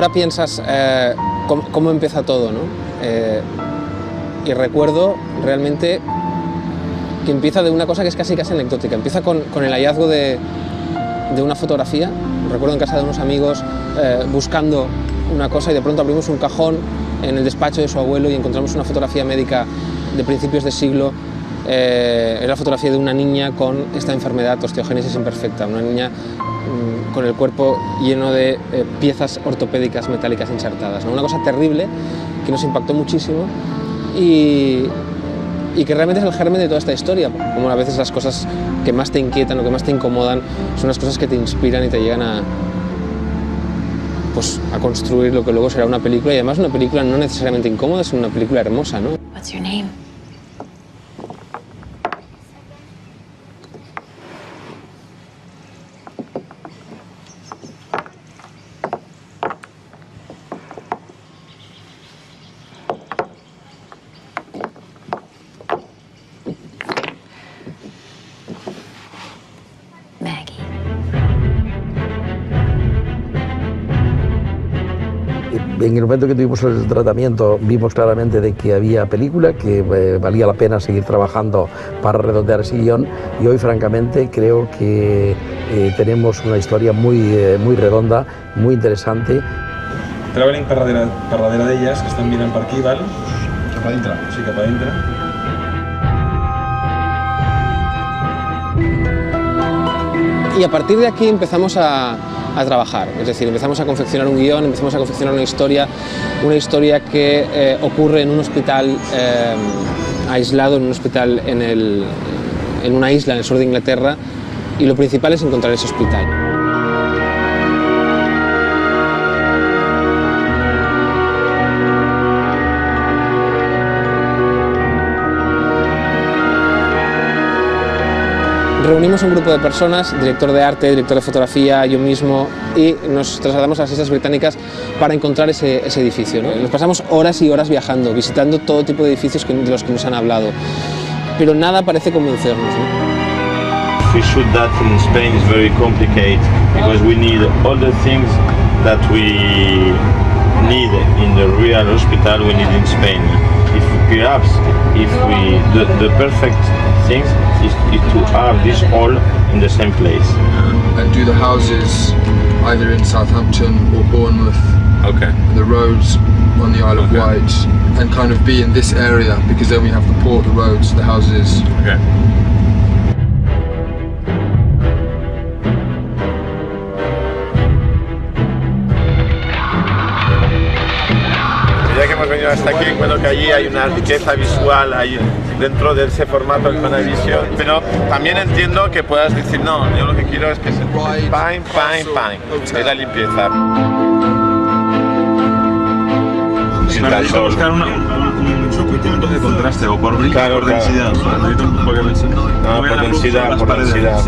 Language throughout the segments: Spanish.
ahora piensas cómo empieza todo, ¿no? Y recuerdo realmente que empieza de una cosa que es casi anecdótica. Empieza con el hallazgo de una fotografía. Recuerdo en casa de unos amigos buscando una cosa y de pronto abrimos un cajón en el despacho de su abuelo y encontramos una fotografía médica de principios de siglo. Era la fotografía de una niña con esta enfermedad, osteogénesis imperfecta, una niña con el cuerpo lleno de piezas ortopédicas metálicas insertadas, ¿no? Una cosa terrible que nos impactó muchísimo y que realmente es el germen de toda esta historia. Como a veces las cosas que más te inquietan o que más te incomodan son las cosas que te inspiran y te llegan a construir lo que luego será una película, y además una película no necesariamente incómoda, sino una película hermosa, ¿no? What's your name? En el momento que tuvimos el tratamiento vimos claramente de que había película, que valía la pena seguir trabajando para redondear ese guión, y hoy francamente creo que tenemos una historia muy redonda, muy interesante. Traveling per darrere d'elles, que estan mirant per aquí, val? Cap a dintre. Sí, cap a dintre. Y a partir de aquí empezamos a trabajar, es decir, empezamos a confeccionar un guión, empezamos a confeccionar una historia que ocurre en un hospital aislado, en un hospital en una isla en el sur de Inglaterra, y lo principal es encontrar ese hospital. Reunimos un grupo de personas, director de arte, director de fotografía, yo mismo, y nos trasladamos a las Islas Británicas para encontrar ese edificio, ¿no? Nos pasamos horas y horas viajando, visitando todo tipo de edificios de los que nos han hablado, pero nada parece convencernos, ¿no? We shoot that in Spain is very complicated because we need all the things that we need in the real hospital we need in Spain. The perfect things is to have this all in the same place. And do the houses either in Southampton or Bournemouth. Okay. The roads on the Isle of Wight, and kind of be in this area, because then we have the port, the roads, the houses. Okay. Ya que hemos venido hasta aquí, encuentro que allí hay una riqueza visual ahí dentro de ese formato de Panavision, pero también entiendo que puedas decir, no, yo lo que quiero es que se pam, es la limpieza. Necesito buscar un circuito de contraste, o por brillo, claro, por densidad. No, por densidad, por densidad.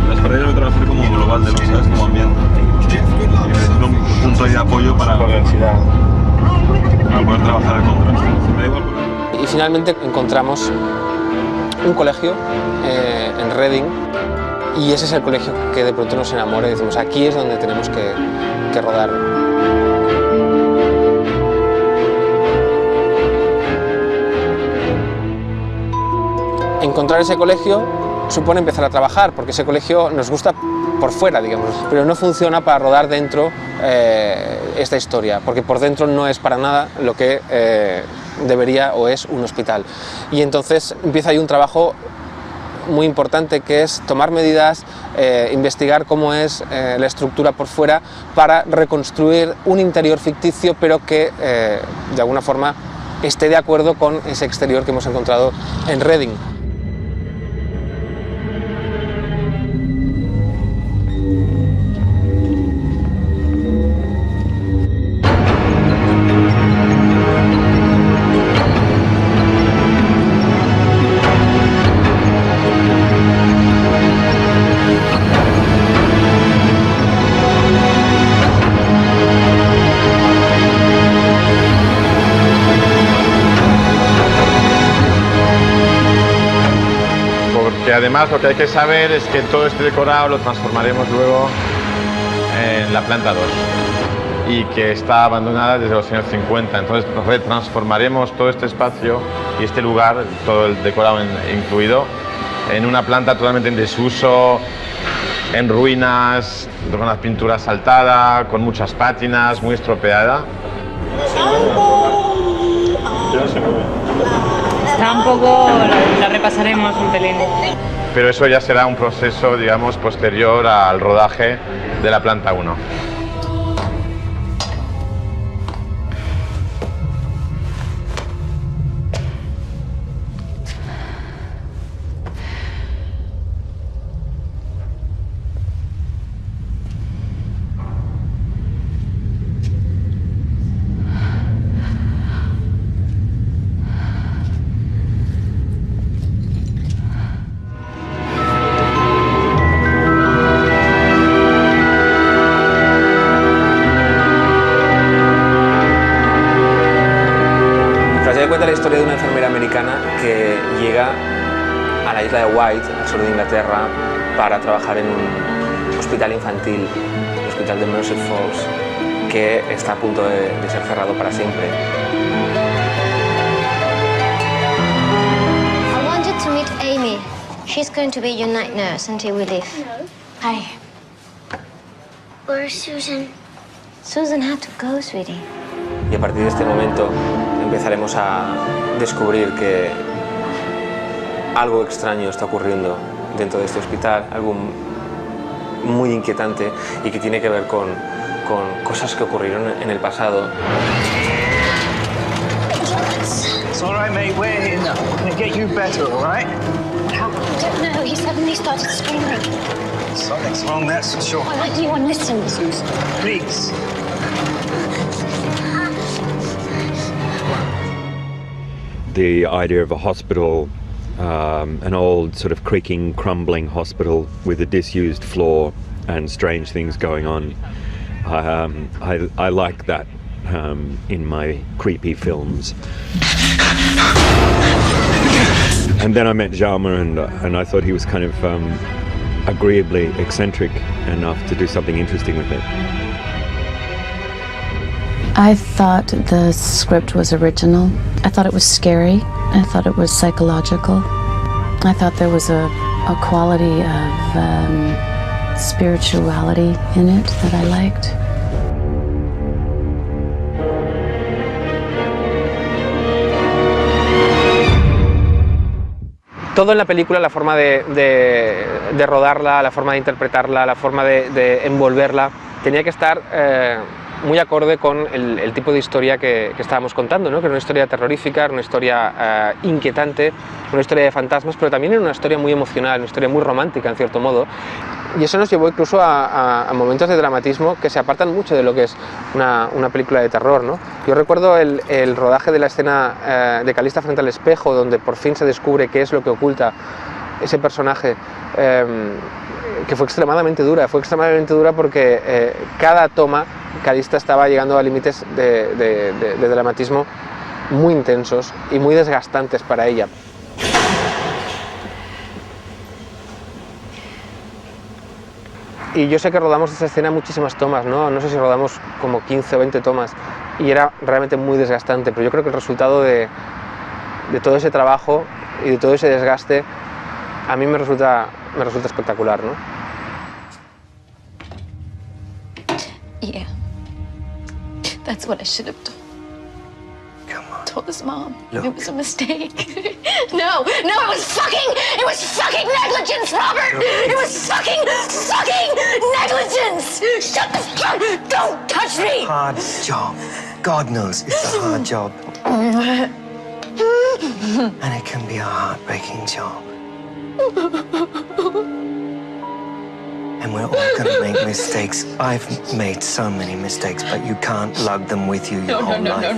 Las paredes lo trabajar como global, de lo sabes, como ambiente. Y necesito un punto de apoyo para densidad. Para poder trabajar el contraste. Me da igual. Y finalmente encontramos un colegio en Reading, y ese es el colegio que de pronto nos enamora y decimos, aquí es donde tenemos que rodar. Encontrar ese colegio supone empezar a trabajar, porque ese colegio nos gusta por fuera, digamos, pero no funciona para rodar dentro esta historia, porque por dentro no es para nada lo que debería o es un hospital. Y entonces empieza ahí un trabajo muy importante, que es tomar medidas, investigar cómo es la estructura por fuera, para reconstruir un interior ficticio, pero que de alguna forma esté de acuerdo con ese exterior que hemos encontrado en Reading. Que además lo que hay que saber es que todo este decorado lo transformaremos luego en la planta 2. y que está abandonada desde los años 50. Entonces retransformaremos todo este espacio y este lugar, todo el decorado incluido, en una planta totalmente en desuso, en ruinas, con las pinturas saltadas, con muchas pátinas, muy estropeada. Está un poco, la repasaremos un pelín. Pero eso ya será un proceso, digamos, posterior al rodaje de la planta 1. Cuenta la historia de una enfermera americana que llega a la isla de White, al sur de Inglaterra, para trabajar en un hospital infantil, el hospital de Mercer Falls, que está a punto de ser cerrado para siempre. I wanted to meet Amy. She's going to be your night nurse until we leave. Hi. Where's Susan? Susan had to go, sweetie. Y a partir de este momento empezaremos a descubrir que algo extraño está ocurriendo dentro de este hospital, algo muy inquietante y que tiene que ver con cosas que ocurrieron en el pasado. It's all right, mate. We're here now. We're gonna get you better, all right? I don't know. He suddenly started screaming. Something's wrong, that's for sure. Why don't anyone listen? Susan, please. The idea of a hospital, an old sort of creaking, crumbling hospital with a disused floor and strange things going on. I like that in my creepy films. And then I met Jaume and I thought he was kind of agreeably eccentric enough to do something interesting with it. I thought the script was original. I thought it was scary. I thought it was psychological. I thought there was a quality of spirituality in it that I liked. Todo en la película, la forma de rodarla, la forma de interpretarla, la forma de envolverla, tenía que estar muy acorde con el tipo de historia que estábamos contando, ¿no? Que era una historia terrorífica, era una historia inquietante, una historia de fantasmas, pero también era una historia muy emocional, una historia muy romántica en cierto modo. Y eso nos llevó incluso a momentos de dramatismo que se apartan mucho de lo que es una película de terror, ¿no? Yo recuerdo el rodaje de la escena de Calista frente al espejo, donde por fin se descubre qué es lo que oculta ese personaje, que fue extremadamente dura porque cada toma Calista estaba llegando a límites de dramatismo muy intensos y muy desgastantes para ella. Y yo sé que rodamos esa escena muchísimas tomas, no sé si rodamos como 15 o 20 tomas y era realmente muy desgastante, pero yo creo que el resultado de todo ese trabajo y de todo ese desgaste a mí me resulta espectacular, ¿no? Yeah. That's what I should have done. Come on. Told his mom. Look. It was a mistake. No, it was fucking negligence, Robert! Look. It was fucking negligence! Shut the fuck! Don't touch me! Hard job. God knows it's a hard job. And it can be a heartbreaking job. And we're all gonna make mistakes. I've made so many mistakes, but you can't lug them with you your whole life.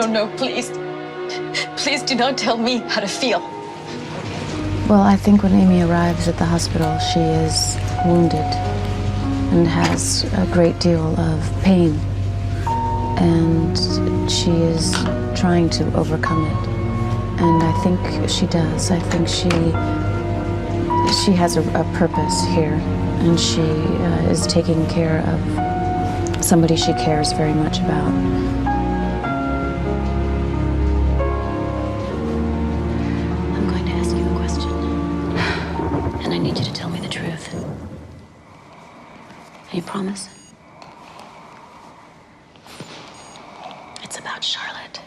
No, please. Please do not tell me how to feel. Well, I think when Amy arrives at the hospital, she is wounded and has a great deal of pain. And she is trying to overcome it. And I think she does. I think she has a purpose here. And she is taking care of somebody she cares very much about. I'm going to ask you a question, and I need you to tell me the truth. You promise? It's about Charlotte.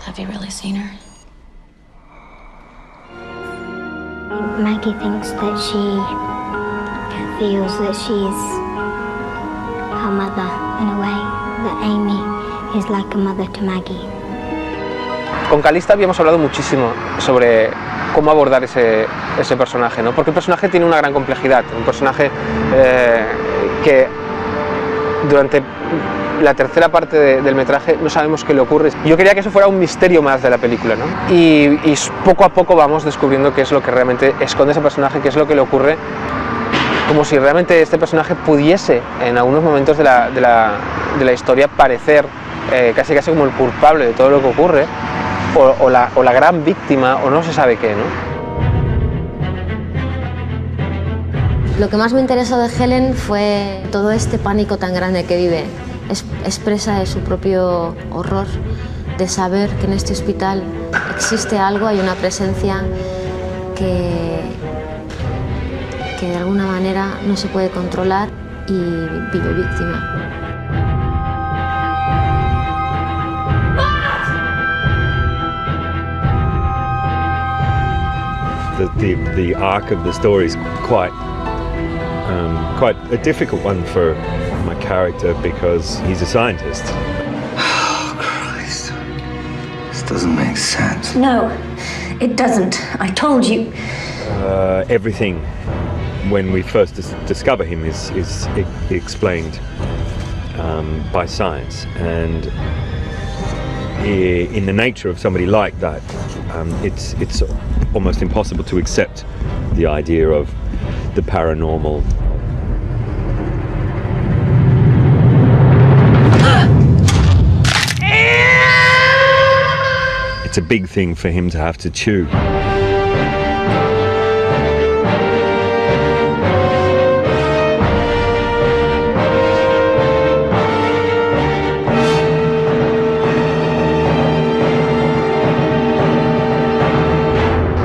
Have you really seen her? Maggie thinks that she feels that she's her mother in a way, that Amy is like a mother to Maggie. Con Calista habíamos hablado muchísimo sobre cómo abordar ese personaje, ¿no? Porque el personaje tiene una gran complejidad, un personaje que durante la tercera parte del metraje no sabemos qué le ocurre. Yo quería que eso fuera un misterio más de la película, ¿no? Y poco a poco vamos descubriendo qué es lo que realmente esconde ese personaje, qué es lo que le ocurre, como si realmente este personaje pudiese en algunos momentos de la historia parecer casi como el culpable de todo lo que ocurre, o la gran víctima, o no se sabe qué, ¿no? Lo que más me interesó de Helen fue todo este pánico tan grande que vive. Expresa de su propio horror de saber que en este hospital existe algo, hay una presencia que de alguna manera no se puede controlar y vive víctima. The arc of the story is quite a difficult one for my character because he's a scientist. Oh, Christ. This doesn't make sense. No, it doesn't. I told you. Everything, when we first discover him, is explained by science. And in the nature of somebody like that, it's almost impossible to accept the idea of the paranormal. It's a big thing for him to have to chew.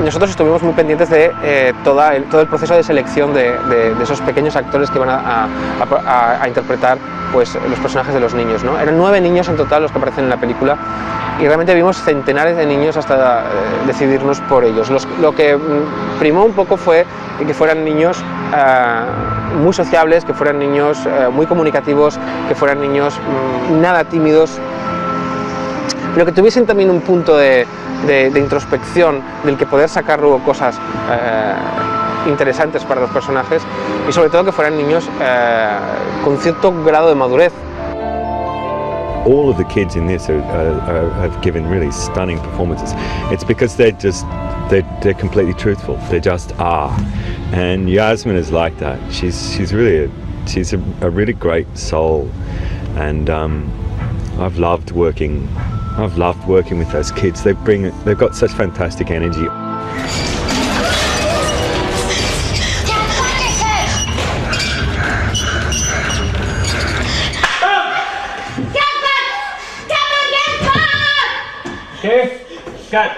Nosotros estuvimos muy pendientes de todo el proceso de selección de esos pequeños actores que van a interpretar pues, los personajes de los niños, ¿no? Eran 9 niños en total los que aparecen en la película y realmente vimos centenares de niños hasta decidirnos por ellos. Lo que primó un poco fue que fueran niños muy sociables, que fueran niños muy comunicativos, que fueran niños nada tímidos, pero que tuviesen también un punto de introspección del que poder sacar luego cosas interesantes para los personajes y sobre todo que fueran niños con cierto grado de madurez. All of the kids in this have given really stunning performances. It's because they're completely truthful. They just are, and Yasmin is like that. She's a really great soul, and I've loved working with those kids. They've got such fantastic energy. Okay, cut.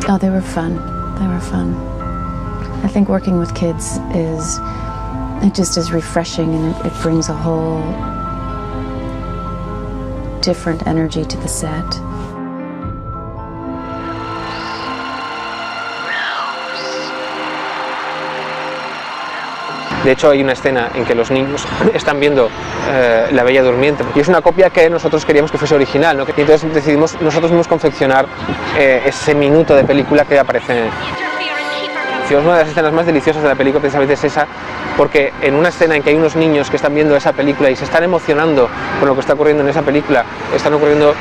Oh, they were fun. They were fun. I think working with kids it just is refreshing, and it brings a whole different energy to the set. De hecho, hay una escena en que los niños están viendo La Bella Durmiente y es una copia que nosotros queríamos que fuese original, ¿no? Y entonces decidimos nosotros mismos confeccionar ese minuto de película que aparece en una de las escenas más deliciosas de la película precisamente es esa, porque en una escena en que hay unos niños que están viendo esa película y se están emocionando con lo que está ocurriendo en esa película, están ocurriendo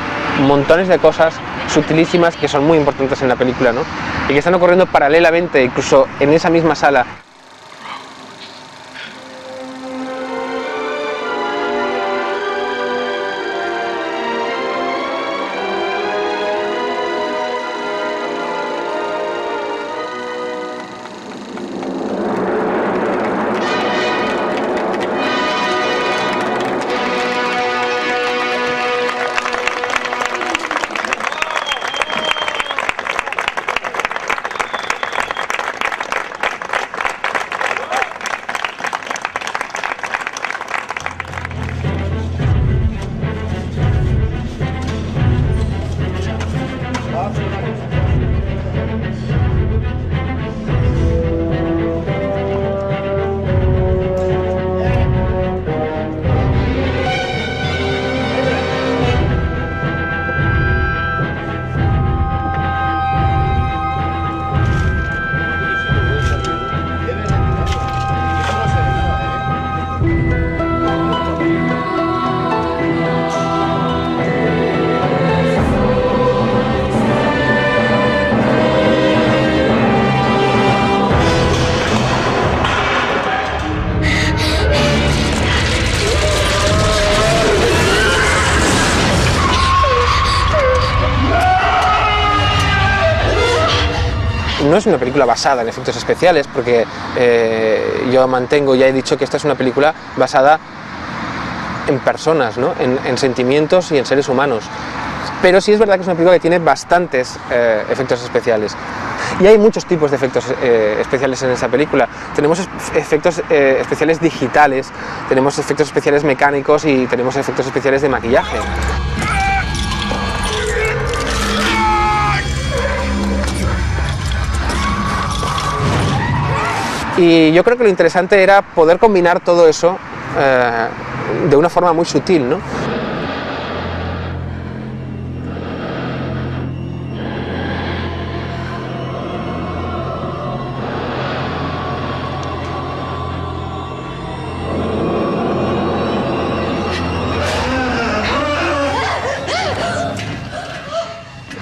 montones de cosas sutilísimas que son muy importantes en la película, ¿no? Y que están ocurriendo paralelamente, incluso en esa misma sala. no es una película basada en efectos especiales, porque yo mantengo, ya he dicho que esta es una película basada en personas, ¿no? en sentimientos y en seres humanos. Pero sí es verdad que es una película que tiene bastantes efectos especiales. Y hay muchos tipos de efectos especiales en esa película. Tenemos efectos especiales digitales, tenemos efectos especiales mecánicos y tenemos efectos especiales de maquillaje. Y yo creo que lo interesante era poder combinar todo eso de una forma muy sutil, ¿no?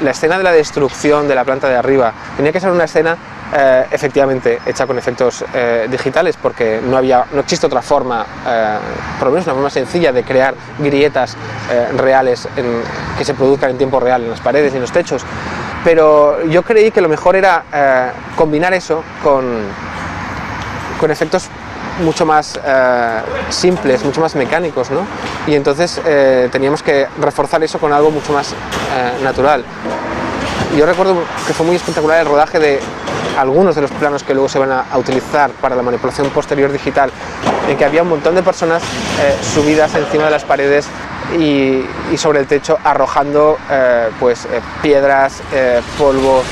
La escena de la destrucción de la planta de arriba tenía que ser una escena efectivamente hecha con efectos digitales, porque no existe otra forma, por lo menos una forma sencilla de crear grietas reales que se produzcan en tiempo real en las paredes y en los techos. Pero yo creí que lo mejor era combinar eso con efectos mucho más simples, mucho más mecánicos, ¿no? Y entonces teníamos que reforzar eso con algo mucho más natural. Yo recuerdo que fue muy espectacular el rodaje de algunos de los planos que luego se van a utilizar para la manipulación posterior digital, en que había un montón de personas subidas encima de las paredes y sobre el techo arrojando piedras, polvo.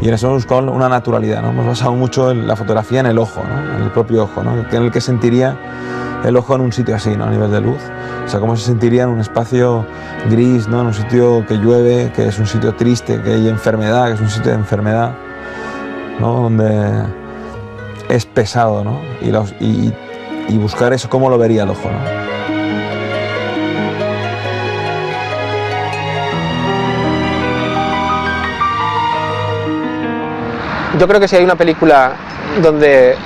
Y en eso hemos buscado una naturalidad, ¿no? Hemos basado mucho en la fotografía en el ojo, ¿no? En el propio ojo, ¿no? En el que sentiría el ojo en un sitio así, ¿no? A nivel de luz. O sea, cómo se sentiría en un espacio gris, ¿no? En un sitio que llueve, que es un sitio triste, que hay enfermedad, que es un sitio de enfermedad, ¿no? Donde es pesado, ¿no? Y buscar eso, cómo lo vería el ojo, ¿no? Yo creo que si hay una película donde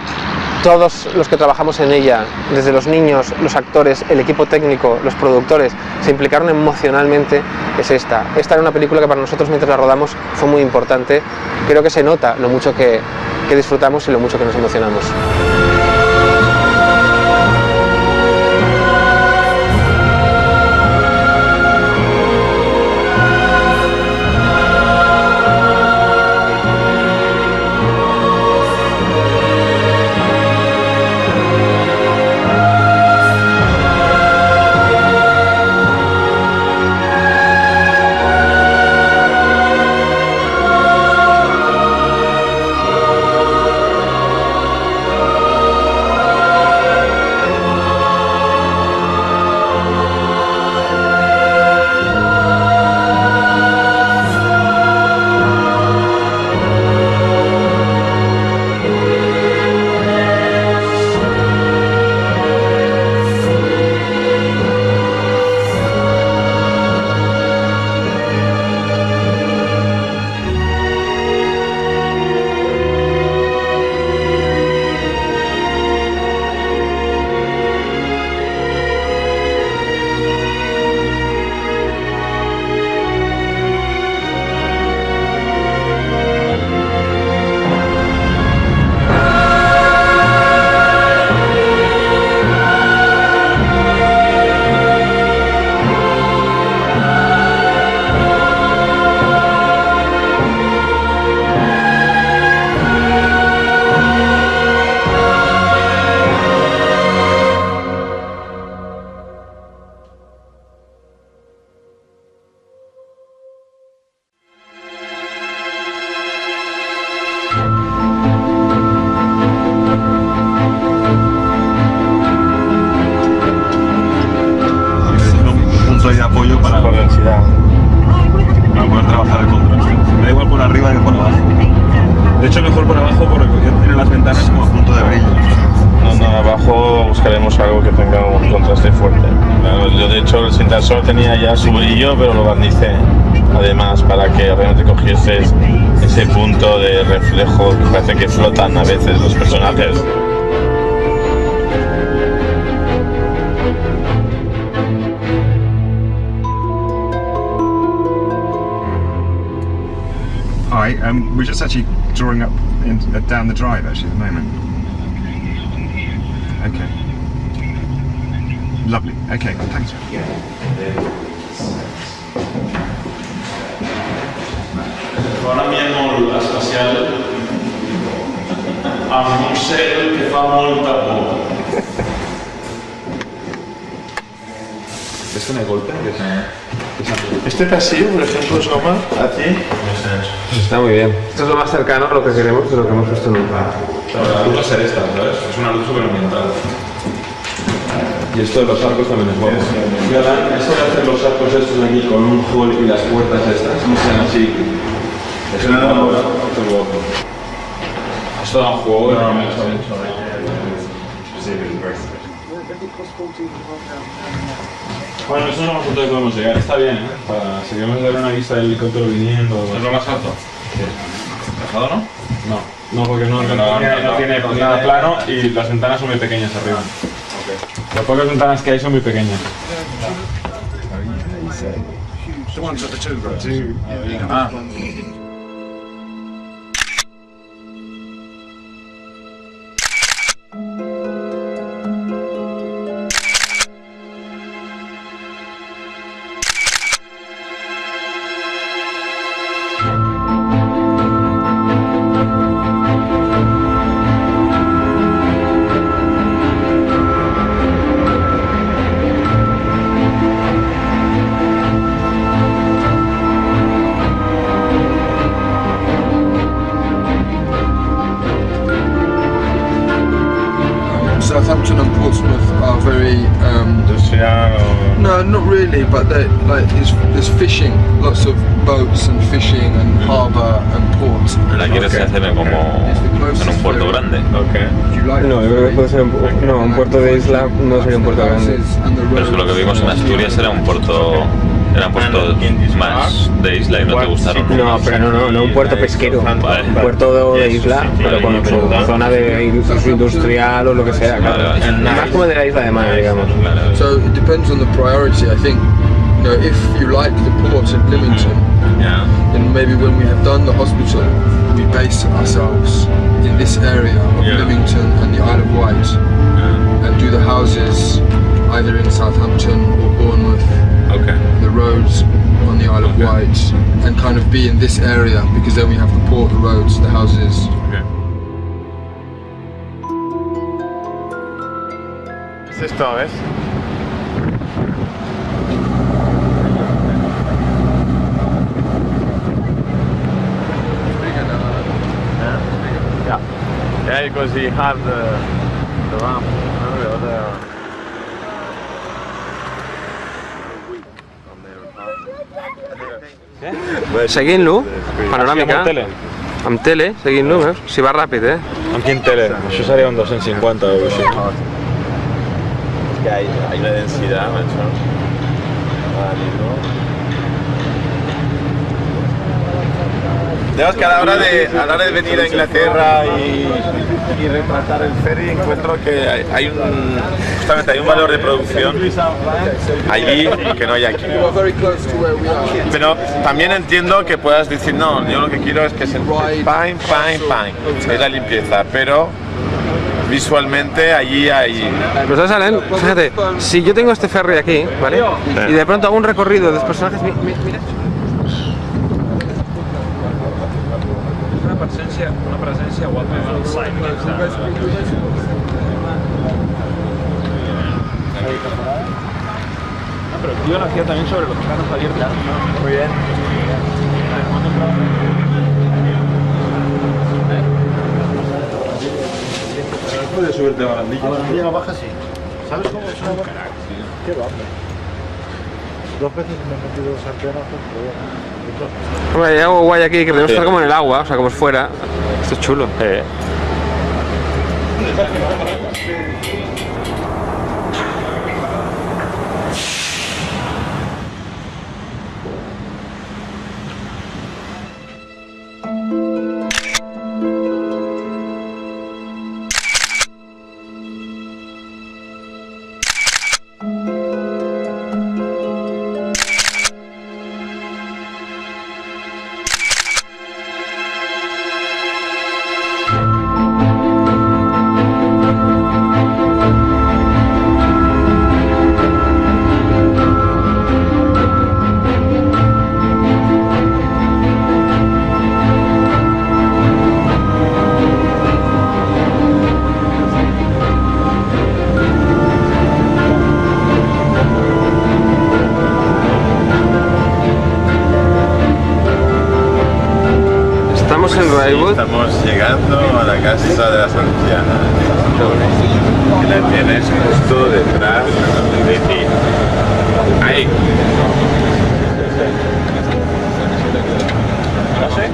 todos los que trabajamos en ella, desde los niños, los actores, el equipo técnico, los productores, se implicaron emocionalmente, es esta. Esta era una película que para nosotros mientras la rodamos fue muy importante. Creo que se nota lo mucho que disfrutamos y lo mucho que nos emocionamos. mientras solo tenía ya su brillo, pero lo barnicé además para que realmente cogieses ese punto de reflejo que parece que flotan a veces los personajes. Hi, we're just actually drawing up down the drive actually at the moment. Okay. Lovely. Okay, thanks. Fa un ambient molt especial amb un cel que fa molta por. ¿Esto no hay golpe? Este pasillo, por ejemplo, Soma, a ti. Está muy bien. Esto es lo más cercano a lo que queremos de lo que hemos visto nunca. La luz va a ser esta, ¿sabes? Es una luz súper ambiental. Y esto de los arcos también es bueno. Esto de hacer los arcos estos aquí con un hall y las puertas estas, no sean así. Es una obra muy guapo. Esto da un juego enorme. Bueno, eso no es lo más alto que podemos llegar, está bien, ¿eh? Para si queremos ver una vista del helicóptero viniendo. ¿Es lo más alto? Sí. ¿Bajado no? No, porque no tiene nada plano y las ventanas son muy pequeñas arriba. Las pocas ventanas que hay son muy pequeñas. The ones at the two. Southampton and Portsmouth are very no, not really, but there's fishing, lots of boats and fishing and harbour and port. ¿La quieres hacer como en un puerto grande? No, yo creo que puede ser un puerto de isla, no sería un puerto grande. Pero es que lo que vimos en Asturias era un puerto. Eran puertos más de isla y no te gustaron. No, pero no un puerto pesquero. Vale. Un puerto de isla, pero con su zona de industrial o lo que sea. Claro. Más como de la isla de Man, digamos. So it depends on the priority. I think, you know, if you like the port at Lymington, then maybe when we have done the hospital, we base ourselves in this area of Lymington and the Isle of Wight, and do the houses either in Southampton or Bournemouth. The roads on the Isle of Wight, and kind of be in this area because then we have the port, the roads, the houses. Es esto, ¿ves? Yeah, because he had the ramp, Seguint-lo, panoràmica, amb tele, seguint-lo, veus? Si va ràpid, Amb quin tele? Això seria un 250 o així. Es que hay una densidad, macho. Digamos que a la hora de venir a Inglaterra y retratar el ferry, encuentro que justamente hay un valor de producción allí que no hay aquí. Pero también entiendo que puedas decir, no, yo lo que quiero es que se es la limpieza, pero visualmente allí hay... Pero ¿sabes, Alan? Fíjate, si yo tengo este ferry aquí, ¿vale? Y de pronto hago un recorrido de los personajes, mira. Una presencia guapa en el site. Pero el tío lo hacía también sobre los planos abiertos. Muy bien. Puedes subirte a barandilla. La barandilla no baja así. ¿Sabes cómo es una barandilla? Qué guapo. 2 veces me he metido sartenazos, pero bueno. Hombre, hay algo guay aquí que podemos estar como en el agua, o sea, como fuera. Esto es chulo. de las ancianas. Que la tienes justo detrás de ti. Ahí. No sé.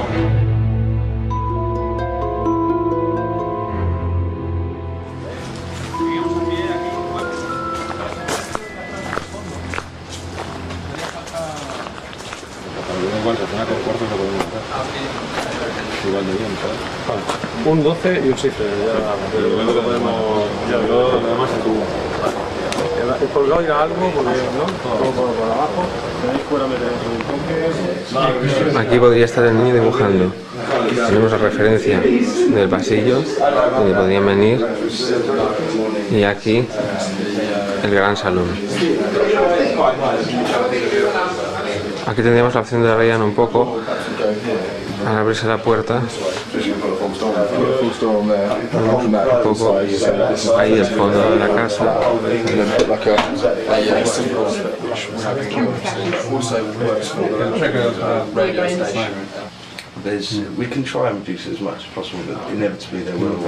Un 12 y un 6. Pero lo que podemos. Ya lo demás es tu. El colgado irá algo, porque no, todo por abajo. Tenéis fuera meter un toque. Aquí podría estar el niño dibujando. Tenemos la referencia del pasillo donde podrían venir, y aquí el gran salón. Aquí tendríamos la opción de rellenar un poco al abrirse la puerta. Un poco ahí el fondo de la casa. We can try and reduce it as much as possible, but inevitably there will be.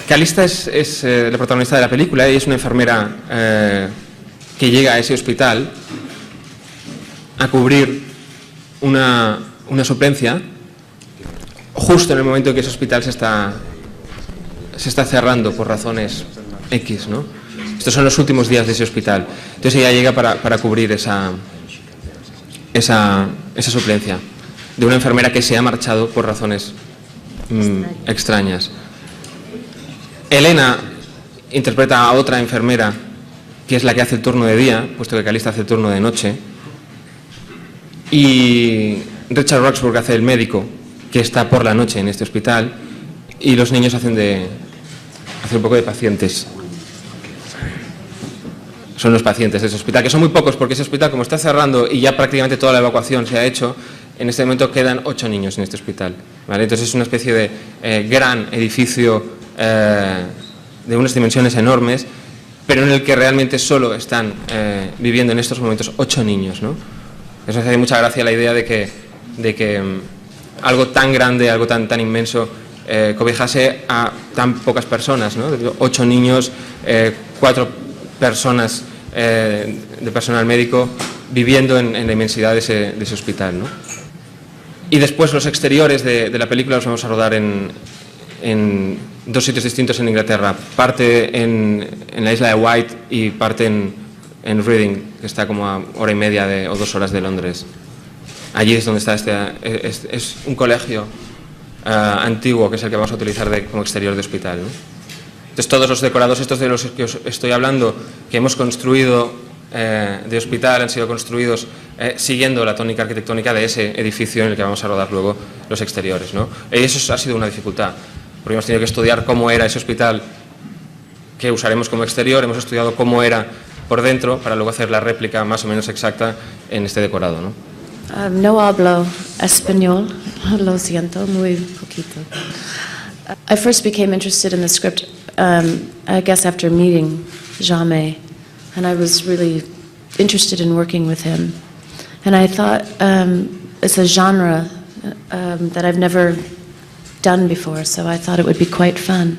Calista es la protagonista de la película. Ella es una enfermera que llega a ese hospital a cubrir una suplencia justo en el momento en que ese hospital se está cerrando por razones X, ¿no? Estos son los últimos días de ese hospital. Entonces ella llega para cubrir esa suplencia de una enfermera que se ha marchado por razones extrañas. Elena interpreta a otra enfermera que es la que hace el turno de día, puesto que Calista hace el turno de noche, y Richard Roxburgh hace el médico que está por la noche en este hospital, y los niños hacen un poco de pacientes. Son los pacientes de ese hospital, que son muy pocos porque ese hospital, como está cerrando y ya prácticamente toda la evacuación se ha hecho, en este momento quedan 8 niños en este hospital, ¿vale? Entonces es una especie de gran edificio de unas dimensiones enormes, pero en el que realmente solo están viviendo en estos momentos 8 niños, ¿no? Eso hace mucha gracia la idea de que algo tan grande, algo tan inmenso, cobijase a tan pocas personas, ¿no? 8 niños, 4 personas de personal médico viviendo en la inmensidad de ese hospital, ¿no? Y después los exteriores de la película los vamos a rodar en 2 sitios distintos en Inglaterra, parte en la isla de Wight y parte en Reading, que está como a hora y media o 2 horas de Londres. Allí es donde está es un colegio antiguo, que es el que vamos a utilizar como exterior de hospital, ¿no? Entonces todos los decorados estos de los que os estoy hablando, que hemos construido de hospital, han sido construidos siguiendo la tónica arquitectónica de ese edificio en el que vamos a rodar luego los exteriores, ¿no? Y eso ha sido una dificultad, porque hemos tenido que estudiar cómo era ese hospital que usaremos como exterior, hemos estudiado cómo era por dentro para luego hacer la réplica más o menos exacta en este decorado, ¿no? No hablo español, lo siento, muy poquito. I first became interested in the script, I guess after meeting Jaume, and I was really interested in working with him. And I thought it's a genre that I've never done before, so I thought it would be quite fun.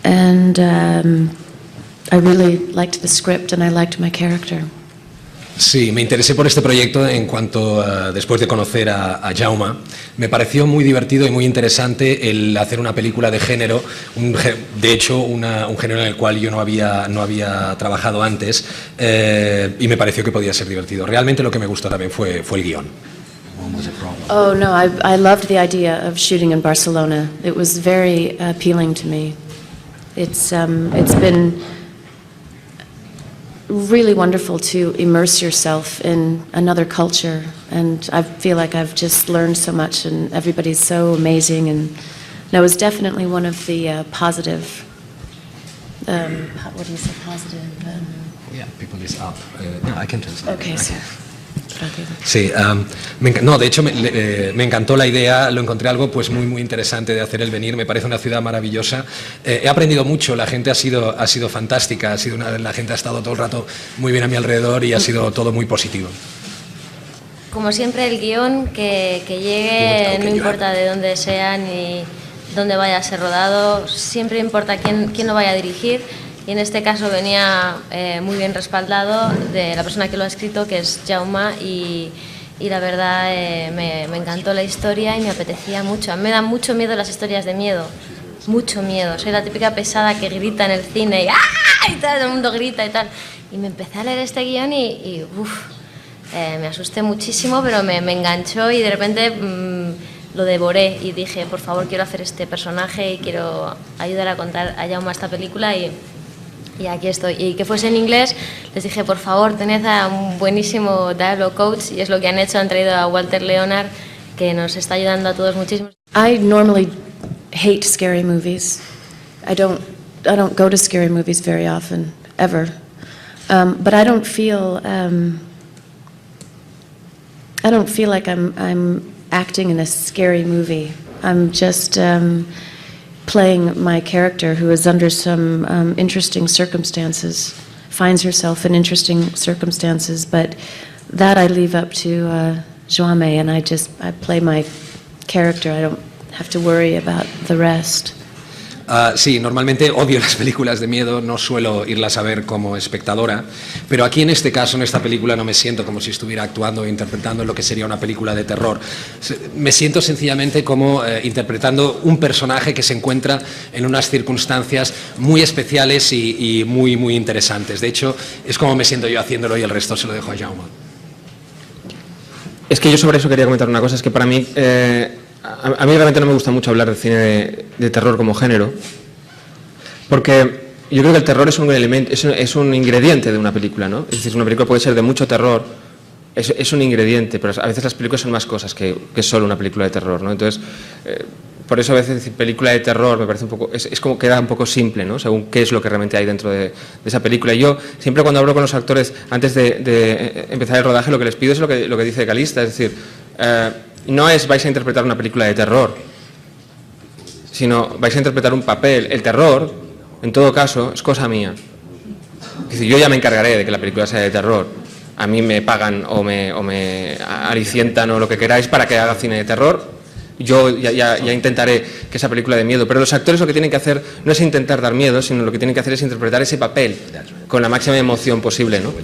And I really liked the script and I liked my character. Sí, me interesé por este proyecto en cuanto, después de conocer a Jaume, me pareció muy divertido y muy interesante el hacer una película de género, de hecho un género en el cual yo no había trabajado antes, y me pareció que podía ser divertido. Realmente lo que me gustó también fue el guión. Oh no, I loved the idea of shooting in Barcelona. It was very appealing to me. It's been really wonderful to immerse yourself in another culture, and I feel like I've just learned so much, and everybody's so amazing, and no, it's definitely one of the positive, what do you say, positive? Yeah, people is up. No, I can translate. Okay, so. Sí, no, de hecho me encantó la idea, lo encontré algo pues muy interesante de hacer el venir, me parece una ciudad maravillosa, he aprendido mucho, la gente ha sido fantástica, la gente ha estado todo el rato muy bien a mi alrededor y ha sido todo muy positivo. Como siempre el guión que llegue, no importa de dónde sea ni dónde vaya a ser rodado, siempre importa quién lo vaya a dirigir. Y en este caso venía muy bien respaldado de la persona que lo ha escrito, que es Jaume, y la verdad me encantó la historia y me apetecía mucho. Me dan mucho miedo las historias de miedo, mucho miedo. Soy la típica pesada que grita en el cine y ¡ah! Y todo el mundo grita y tal. Y me empecé a leer este guión y me asusté muchísimo, pero me enganchó y de repente lo devoré y dije, por favor, quiero hacer este personaje y quiero ayudar a contar a Jaume esta película y aquí estoy. Y que fuese en inglés, les dije, por favor, tened a un buenísimo dialogue coach, y es lo que han hecho, han traído a Walter Leonard, que nos está ayudando a todos muchísimo. I normally hate scary movies. I don't go to scary movies very often, ever. But I don't feel like I'm acting in a scary movie. I'm just playing my character who is under some interesting circumstances, finds herself in interesting circumstances, but that I leave up to Jaume, and I play my character. I don't have to worry about the rest. Sí, normalmente odio las películas de miedo, no suelo irlas a ver como espectadora, pero aquí en este caso, en esta película, no me siento como si estuviera actuando o interpretando lo que sería una película de terror. Me siento sencillamente como interpretando un personaje que se encuentra en unas circunstancias muy especiales y muy interesantes. De hecho, es como me siento yo haciéndolo y el resto se lo dejo a Jaume. Es que yo sobre eso quería comentar una cosa, es que para mí... A mí realmente no me gusta mucho hablar de cine de terror como género, porque yo creo que el terror es un elemento, es un ingrediente de una película, ¿no? Es decir, una película puede ser de mucho terror, es un ingrediente, pero a veces las películas son más cosas que solo una película de terror, ¿no? Entonces, por eso a veces decir película de terror me parece un poco, es como queda un poco simple, ¿no? Según qué es lo que realmente hay dentro de esa película. Y yo siempre cuando hablo con los actores antes de empezar el rodaje, lo que les pido es lo que dice Calista, es decir, no es vais a interpretar una película de terror, sino vais a interpretar un papel. El terror, en todo caso, es cosa mía. Es decir, yo ya me encargaré de que la película sea de terror. A mí me pagan o me alicientan o lo que queráis para que haga cine de terror. Yo ya intentaré que esa película de miedo. Pero los actores lo que tienen que hacer no es intentar dar miedo, sino lo que tienen que hacer es interpretar ese papel con la máxima emoción posible, ¿no?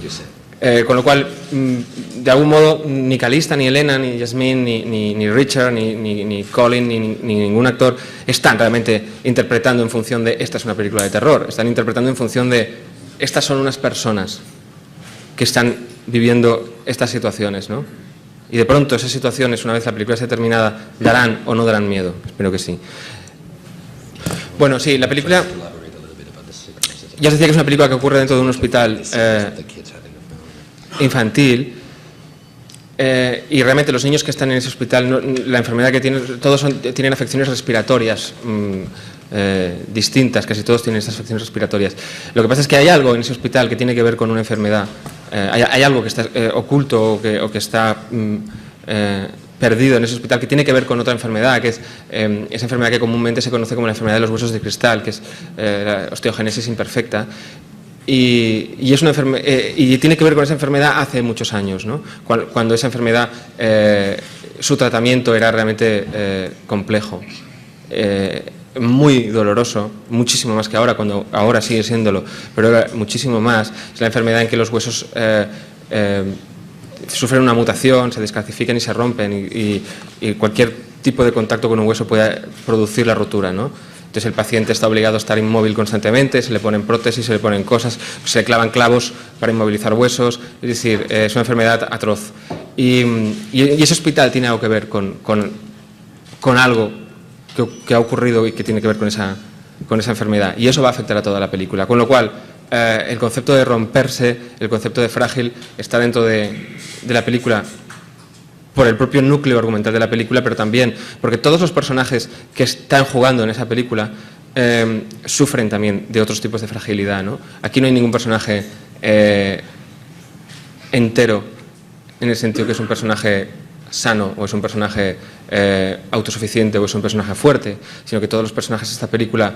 Con lo cual, de algún modo, ni Calista, ni Elena, ni Jasmine, ni Richard, ni Colin, ni ningún actor están realmente interpretando en función de esta es una película de terror. Están interpretando en función de estas son unas personas que están viviendo estas situaciones, ¿no? Y de pronto esas situaciones, una vez la película esté terminada, darán o no darán miedo. Espero que sí. Bueno, sí, la película... Ya os decía que es una película que ocurre dentro de un hospital infantil, y realmente los niños que están en ese hospital, la enfermedad que tienen, todos tienen afecciones respiratorias distintas, casi todos tienen estas afecciones respiratorias. Lo que pasa es que hay algo en ese hospital que tiene que ver con una enfermedad, hay algo que está oculto o que está perdido en ese hospital, que tiene que ver con otra enfermedad, que es esa enfermedad que comúnmente se conoce como la enfermedad de los huesos de cristal, que es la osteogénesis imperfecta. Y tiene que ver con esa enfermedad hace muchos años, ¿no? Cuando esa enfermedad, su tratamiento era realmente complejo, muy doloroso, muchísimo más que ahora, cuando ahora sigue siéndolo, pero era muchísimo más. Es la enfermedad en que los huesos sufren una mutación, se descalcifican y se rompen, y cualquier tipo de contacto con un hueso puede producir la rotura, ¿no? Entonces el paciente está obligado a estar inmóvil constantemente, se le ponen prótesis, se le ponen cosas, se le clavan clavos para inmovilizar huesos, es decir, es una enfermedad atroz. Y ese hospital tiene algo que ver con algo que ha ocurrido y que tiene que ver con esa enfermedad, y eso va a afectar a toda la película, con lo cual el concepto de romperse, el concepto de frágil está dentro de la película por el propio núcleo argumental de la película, pero también porque todos los personajes que están jugando en esa película sufren también de otros tipos de fragilidad, ¿no? Aquí no hay ningún personaje entero, en el sentido que es un personaje sano o es un personaje autosuficiente o es un personaje fuerte, sino que todos los personajes de esta película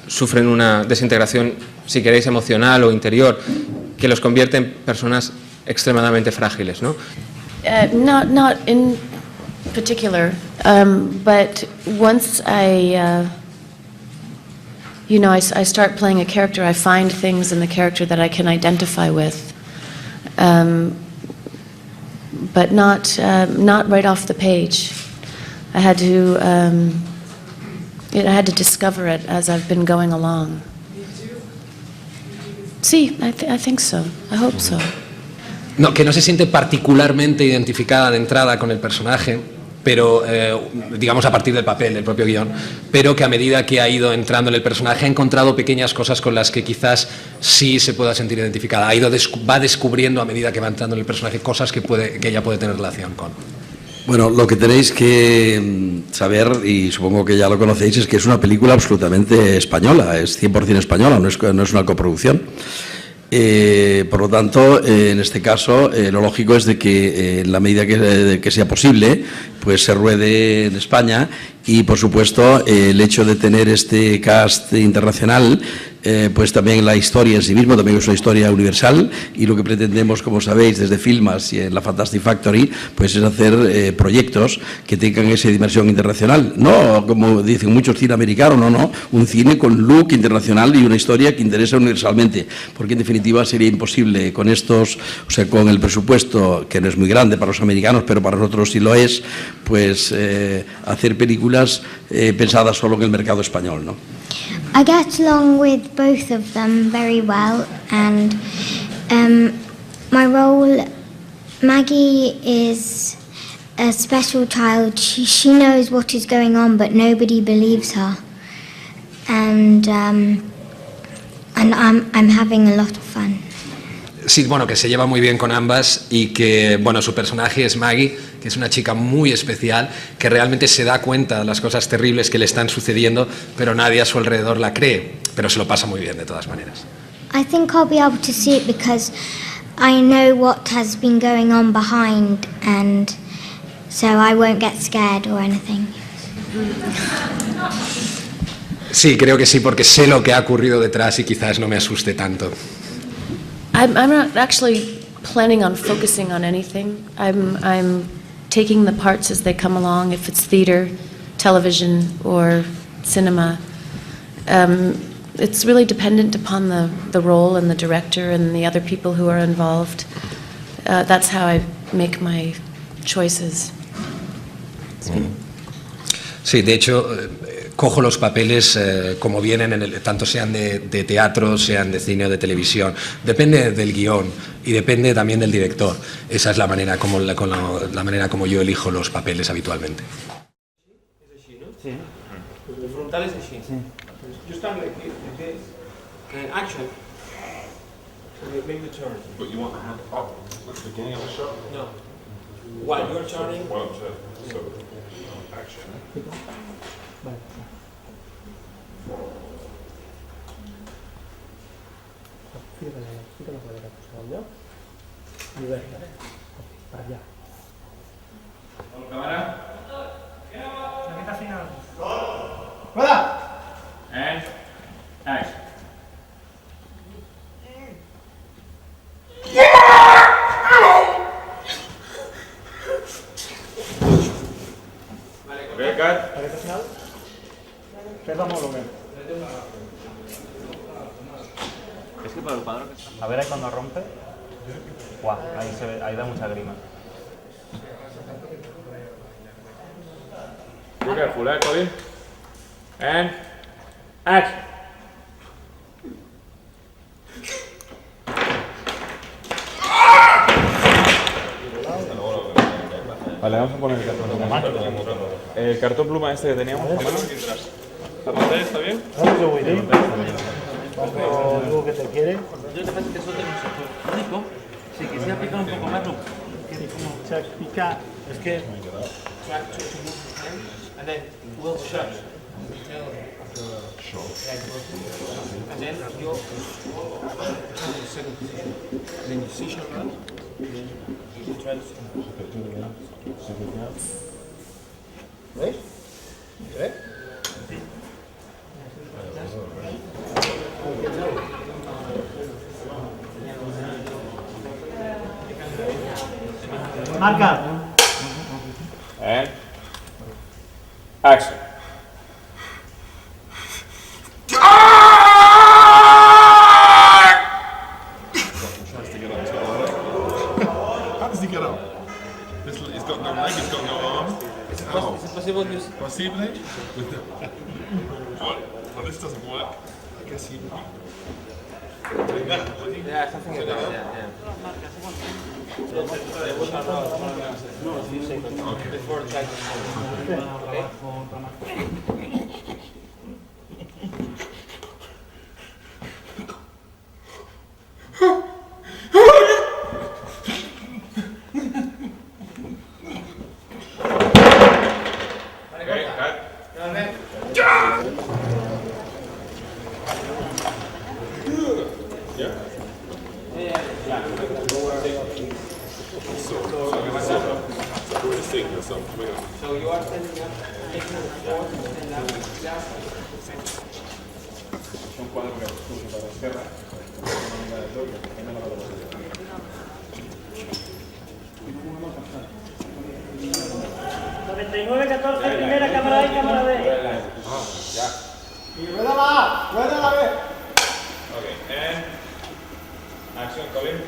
sufren una desintegración, si queréis, emocional o interior, que los convierte en personas extremadamente frágiles, ¿no? Not in particular, but once I start playing a character, I find things in the character that I can identify with, but not right off the page. I had to discover it as I've been going along. Sí, I think so. I hope so. No, que no se siente particularmente identificada de entrada con el personaje, pero digamos a partir del papel, del propio guión, pero que a medida que ha ido entrando en el personaje ha encontrado pequeñas cosas con las que quizás sí se pueda sentir identificada. Va descubriendo a medida que va entrando en el personaje cosas que ella puede tener relación con. Bueno, lo que tenéis que saber, y supongo que ya lo conocéis, es que es una película absolutamente española, es 100% española, no es una coproducción. Por lo tanto, en este caso, lo lógico es de que en la medida que sea posible, pues se ruede en España, y por supuesto el hecho de tener este cast internacional, pues también la historia en sí mismo también es una historia universal, y lo que pretendemos, como sabéis, desde Filmas y en la Fantastic Factory, pues es hacer proyectos que tengan esa dimensión internacional, no como dicen muchos, cine americano, no, un cine con look internacional y una historia que interesa universalmente, porque en definitiva sería imposible con con el presupuesto, que no es muy grande para los americanos, pero para nosotros sí lo es, pues hacer películas pensadas solo en el mercado español, ¿no? I get along with both of them very well, and my role, Maggie is a special child. She knows what is going on, but nobody believes her, and I'm having a lot of fun. Sí, bueno, que se lleva muy bien con ambas, y que, bueno, su personaje es Maggie, que es una chica muy especial, que realmente se da cuenta de las cosas terribles que le están sucediendo, pero nadie a su alrededor la cree, pero se lo pasa muy bien de todas maneras. I think I'll be able to see it because I know what has been going on behind, and so I won't get scared or anything. Sí, creo que sí, porque sé lo que ha ocurrido detrás y quizás no me asuste tanto. I'm not actually planning on focusing on anything. I'm taking the parts as they come along, if it's theater, television, or cinema. It's really dependent upon the role and the director and the other people who are involved. That's how I make my choices. Sí, de hecho, cojo los papeles como vienen, tanto sean de teatro, sean de cine o de televisión. Depende del guión y depende también del director. Esa es la manera como yo elijo los papeles habitualmente. Sí. El frontal es así. Sí. Just stand like this. And action. Make the turn. But you want the hand up at the beginning of the shot? No. While you're turning. While I'm turning. So, action. Quita la cadera, por favor, ¿no? Libertad. Para allá. Cámara. Chaqueta final. ¡Fuera! And action. Ok, cut. Chaqueta final. Vamos, lo que. Es que por el cuadro que está. A ver ahí cuando rompe. Guau, ahí se ve, ahí da mucha grima. Be careful, Colin. And action. Vale, vamos a poner el cartón pluma. El cartón pluma este que teníamos a mano. ¿La pantalla está bien? Cuando digo que te quiere. Yo te parece que eso tiene un sector único. Si quisiera picar un poco más, Pica. Es que. and then we'll shut. And then you second position. Then you see your hand. You try to ¿Ves? ¿Ves? Marca. And action. How does he get up? He's got no leg, he's got no arm. Is it possible to use? Possible? Well, this doesn't work. I guess he. Yeah, something like that. Yeah. Okay. Before trying So you are standing up, taking the forward, and now Un cuadro que puse para la izquierda. Primera cámara A y cámara B. Ya. Y rueda la A, rueda la B. Okay, and action, Colin.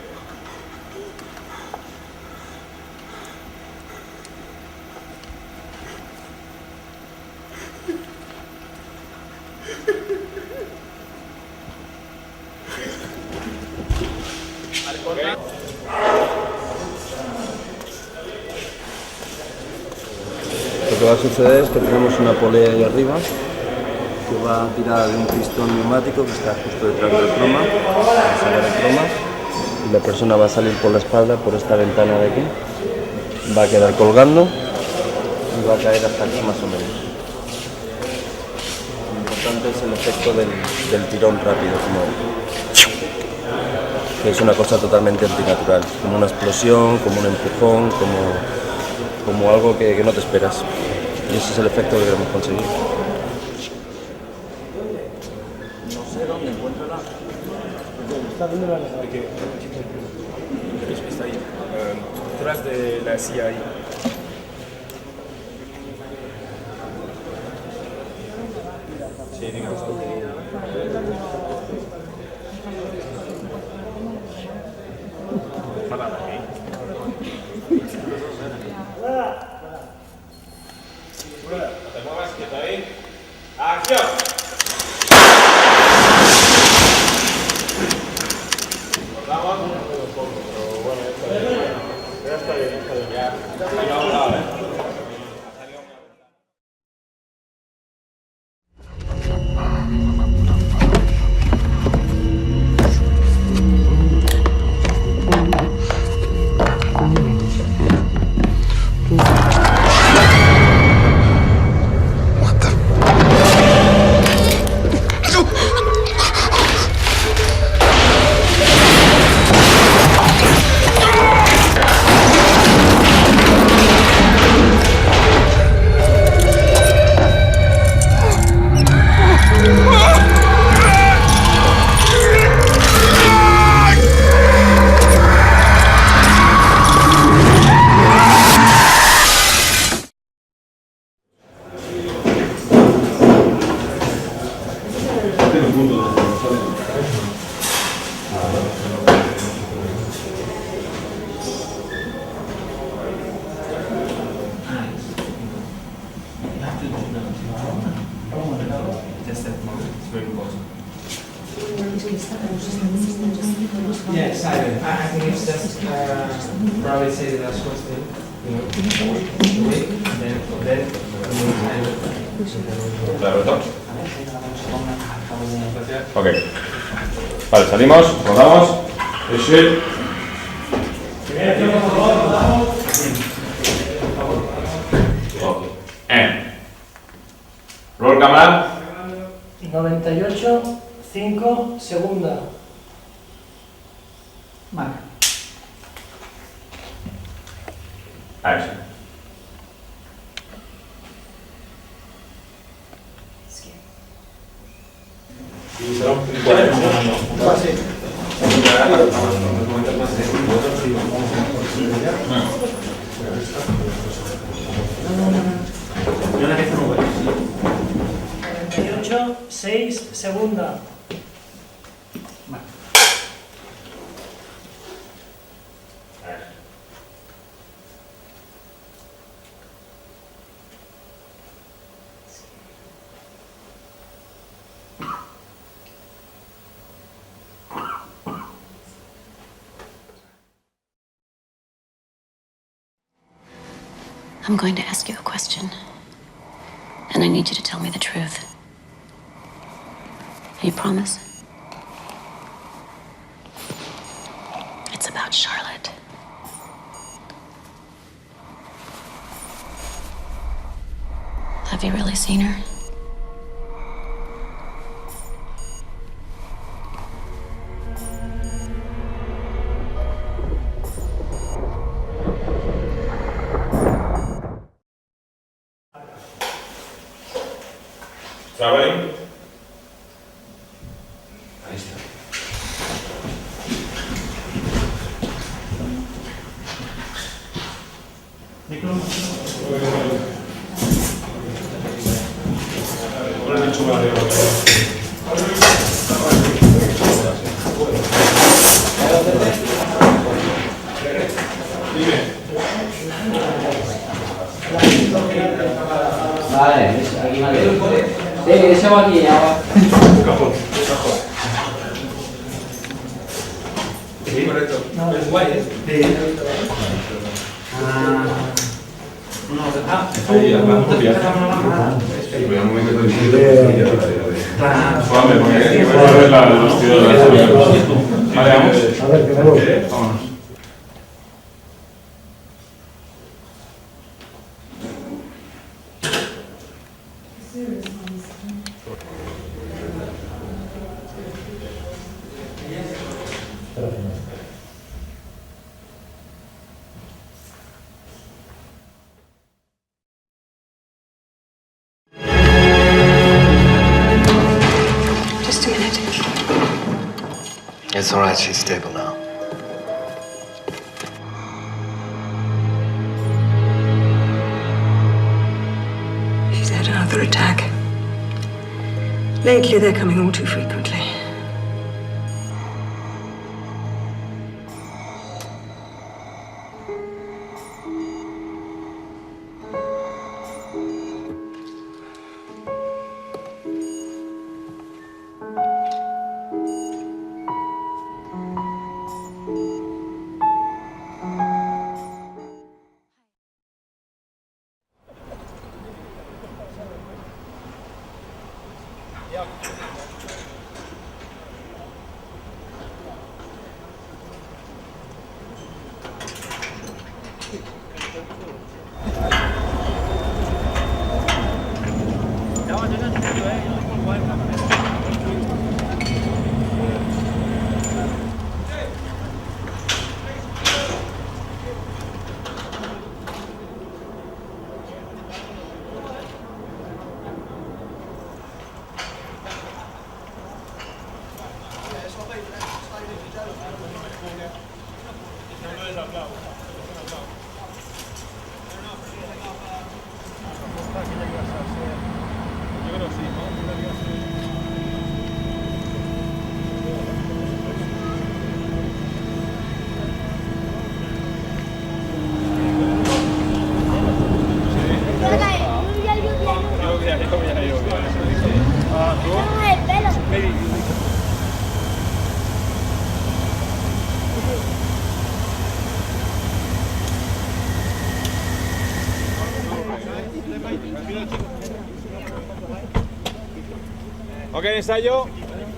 Lo que va a suceder es que tenemos una polea ahí arriba que va tirada de un pistón neumático que está justo detrás del croma, va a sacar el croma y la persona va a salir por la espalda por esta ventana de aquí, va a quedar colgando y va a caer hasta aquí más o menos. Lo importante es el efecto del tirón rápido, que es una cosa totalmente antinatural, como una explosión, como un empujón, como algo que no te esperas. Y ese es el efecto que queremos conseguir. No sé dónde encuentro la. Está viendo la que está ahí, detrás de la silla ahí. Sí, digamos que. te muevas quieto ahí. ¡Acción! ¿Cortamos? Ya está bien, está bien. Ya. Ahí vamos ahora. Ah. un punto de Yeah, silent. I think it's just probably say the last question. Wait, then Claro, entonces. Ok. Vale, salimos, rodamos. Ese. Ok. Roll cámara. 98, 5, segunda. Vale. Action. Yo la no voy. 98, 6, segunda. I'm going to ask you a question, and I need you to tell me the truth. You promise? It's about Charlotte. Have you really seen her? Traveling. Ahí está. Vale, aquí más bien. Sí, ese va aquí, agua. Cajón. Sí, correcto. No, es guay, ¿eh? Sí. Ahí, la copia. Sí, pero en un momento suave, porque hay que ver los tiros de la serie. Vale, vamos. A ver, que me voy. Vámonos. Just a minute. It's all right, she's stable now. She's had another attack. Lately, they're coming all too frequently. Ok, ensayo.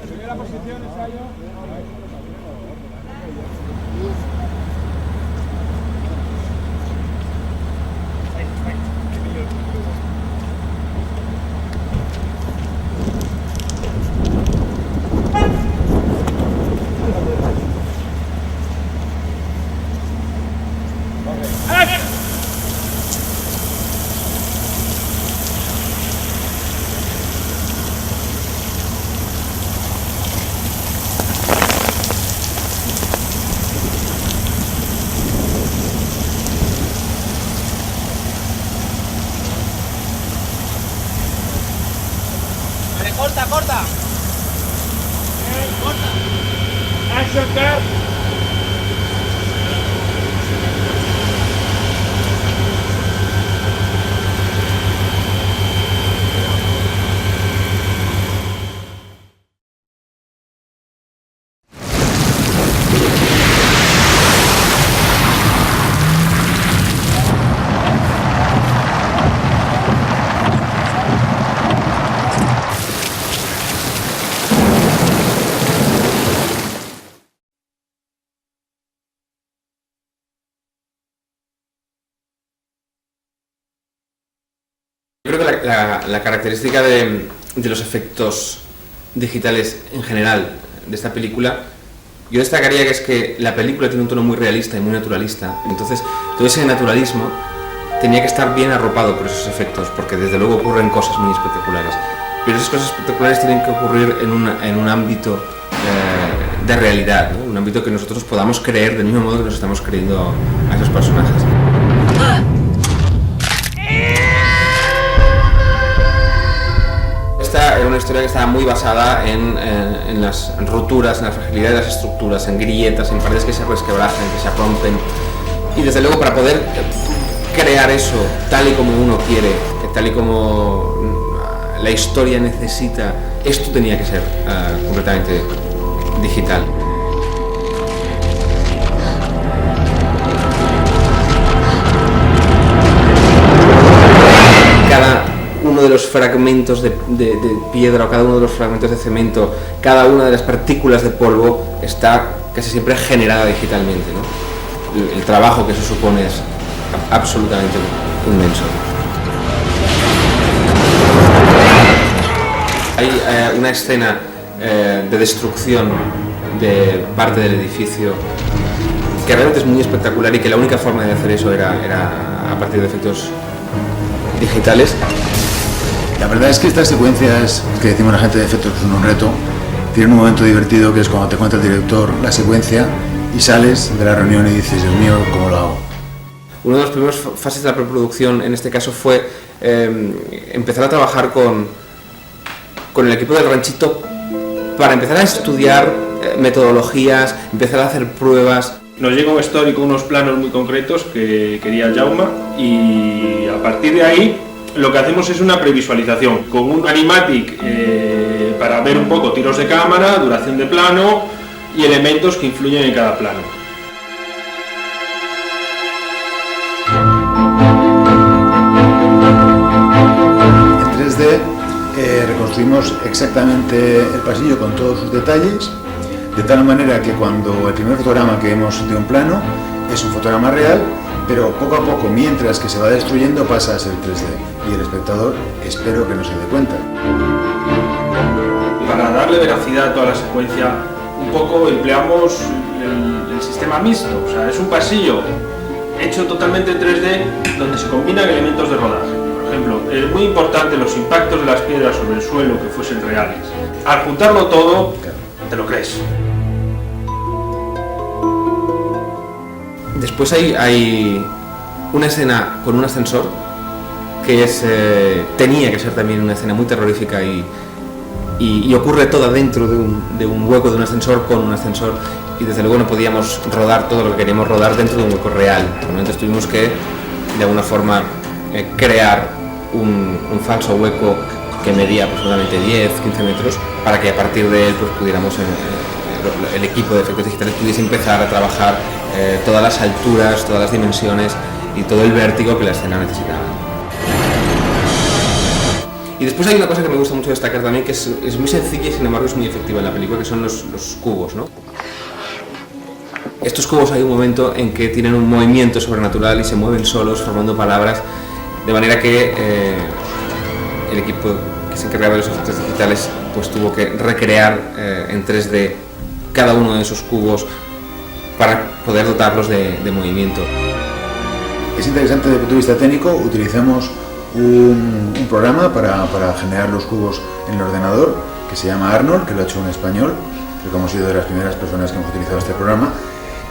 Primera posición, ensayo. Corta, corta. Corta. Action cut. Yo creo que la característica de los efectos digitales en general de esta película, yo destacaría que es que la película tiene un tono muy realista y muy naturalista. Entonces, todo ese naturalismo tenía que estar bien arropado por esos efectos, porque desde luego ocurren cosas muy espectaculares. Pero esas cosas espectaculares tienen que ocurrir en un ámbito de realidad, ¿no? Un ámbito que nosotros podamos creer del mismo modo que nos estamos creyendo a esos personajes. Esta era una historia que estaba muy basada en las roturas, en la fragilidad de las estructuras, en grietas, en paredes que se resquebrajan, que se rompen. Y desde luego para poder crear eso tal y como uno quiere, tal y como la historia necesita, esto tenía que ser completamente digital. Cada uno de los fragmentos de piedra o cada uno de los fragmentos de cemento, cada una de las partículas de polvo está casi siempre generada digitalmente, ¿no? El trabajo que eso supone es absolutamente inmenso. Hay una escena de destrucción de parte del edificio que realmente es muy espectacular y que la única forma de hacer eso era a partir de efectos digitales. La verdad es que estas secuencias que decimos la gente de efectos que son un reto, tienen un momento divertido que es cuando te cuenta el director la secuencia y sales de la reunión y dices, Dios mío, ¿cómo lo hago? Una de las primeras fases de la preproducción en este caso fue empezar a trabajar con el equipo del ranchito para empezar a estudiar metodologías, empezar a hacer pruebas. Nos llega un story con unos planos muy concretos que quería Jaume y a partir de ahí lo que hacemos es una previsualización con un animatic para ver un poco tiros de cámara, duración de plano y elementos que influyen en cada plano. En 3D reconstruimos exactamente el pasillo con todos sus detalles, de tal manera que cuando el primer fotograma que vemos de un plano es un fotograma real, pero poco a poco, mientras que se va destruyendo, pasa a ser 3D y el espectador espero que no se dé cuenta. Para darle veracidad a toda la secuencia, un poco empleamos el sistema mixto, o sea, es un pasillo hecho totalmente en 3D donde se combinan elementos de rodaje. Por ejemplo, es muy importante los impactos de las piedras sobre el suelo que fuesen reales. Al juntarlo todo, te lo crees. Después hay una escena con un ascensor que tenía que ser también una escena muy terrorífica y ocurre toda dentro de un hueco de un ascensor con un ascensor y desde luego no podíamos rodar todo lo que queríamos rodar dentro de un hueco real. Entonces tuvimos que de alguna forma crear un falso hueco que medía aproximadamente 10-15 metros para que a partir de él pues, pudiéramos el equipo de efectos digitales pudiese empezar a trabajar todas las alturas, todas las dimensiones y todo el vértigo que la escena necesitaba. Y después hay una cosa que me gusta mucho destacar también, que es muy sencilla y sin embargo es muy efectiva en la película, que son los cubos, ¿no? Estos cubos hay un momento en que tienen un movimiento sobrenatural y se mueven solos formando palabras, de manera que el equipo que se encargaba de los efectos digitales pues tuvo que recrear en 3D cada uno de esos cubos para poder dotarlos de movimiento. Es interesante desde el punto de vista técnico. Utilizamos un programa para generar los cubos en el ordenador que se llama Arnold, que lo ha hecho en español, porque hemos sido de las primeras personas que hemos utilizado este programa,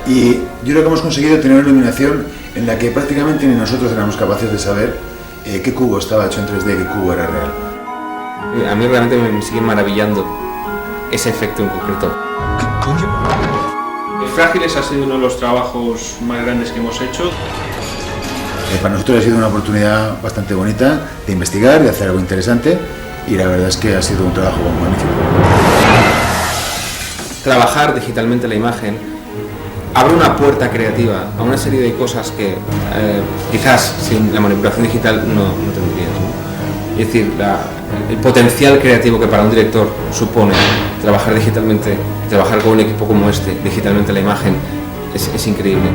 y yo creo que hemos conseguido tener una iluminación en la que prácticamente ni nosotros éramos capaces de saber qué cubo estaba hecho en 3D y qué cubo era real. A mí realmente me sigue maravillando ese efecto en concreto. Frágiles ha sido uno de los trabajos más grandes que hemos hecho. Para nosotros ha sido una oportunidad bastante bonita de investigar, de hacer algo interesante, y la verdad es que ha sido un trabajo magnífico. Trabajar digitalmente la imagen abre una puerta creativa a una serie de cosas que quizás sin la manipulación digital no tendrías, ¿no? Es decir, el potencial creativo que para un director supone trabajar digitalmente, trabajar con un equipo como este, digitalmente la imagen, es increíble.